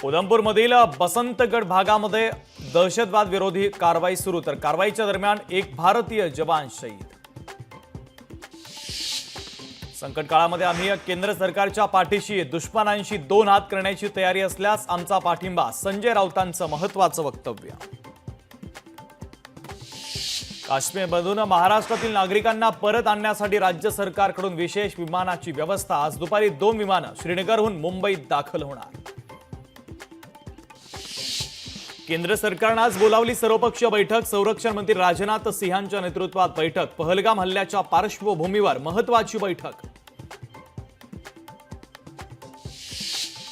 उधमपूरमधील बसंतगड भागामध्ये दहशतवाद विरोधी कारवाई सुरू, तर कारवाईच्या दरम्यान एक भारतीय जवान शहीद। संकट काळामध्ये आम्ही केंद्र सरकारच्या पाठीशी, दुश्मनांशी दोन हात करण्याची तयारी असल्यास आमचा पाठिंबा, संजय राऊतांचं महत्त्वाचं वक्तव्य। काश्मीरमधून महाराष्ट्रातील नागरिकांना परत आणण्यासाठी राज्य सरकारकडून विशेष विमानाची व्यवस्था। आज दुपारी 2 विमानं श्रीनगरहून मुंबईत दाखल होणार। केंद्र सरकारने आज बोलावली सर्वपक्षीय बैठक। संरक्षण मंत्री राजनाथ सिंहांच्या नेतृत्वात बैठक। पहलगाम हल्ल्याच्या पार्श्वभूमीवर महत्त्वाची बैठक।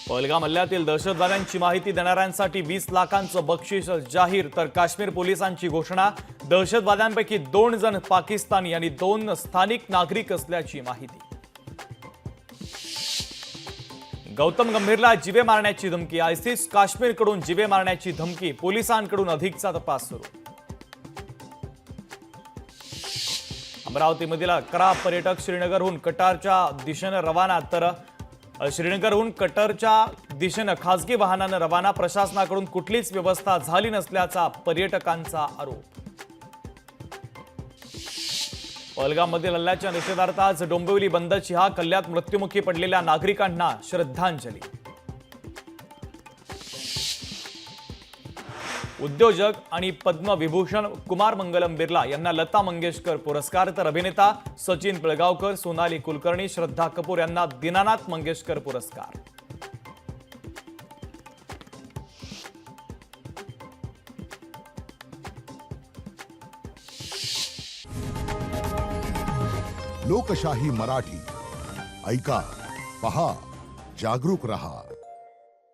पहलगाम हल्ल्यातील दहशतवाद्यांची माहिती देणाऱ्यांसाठी 20 लाखांचं बक्षीस जाहीर, तर काश्मीर पोलिसांची घोषणा। दहशतवाद्यांपैकी 2 जण पाकिस्तानी आणि 2 स्थानिक नागरिक असल्याची माहिती। गौतम गंभीरला जीवे मारण्याची धमकी। आयसिस काश्मीरकडून जीवे मारण्याची धमकी। पोलिसांकडून अधिकचा तपास सुरू। अमरावतीमधील 11 पर्यटक श्रीनगरहून कटारच्या दिशेने रवाना, तर श्रीनगरहून कटरच्या दिशेने खासगी वाहनाने रवाना। प्रशासनाकडून कुठलीच व्यवस्था झाली नसल्याचा पर्यटकांचा आरोप। पहलगाममधील हल्ल्याच्या निषेधार्थ आज डोंबिवली बंदची हाक। हल्ल्यात मृत्युमुखी पडलेल्या नागरिकांना श्रद्धांजली। उद्योजक आणि पद्मविभूषण कुमार मंगलम बिर्ला यांना लता मंगेशकर पुरस्कार, तर अभिनेता सचिन पिळगावकर, सोनाली कुलकर्णी, श्रद्धा कपूर यांना दीनानाथ मंगेशकर पुरस्कार। लोकशाही मराठी ऐका, पहा, जागरूक रहा।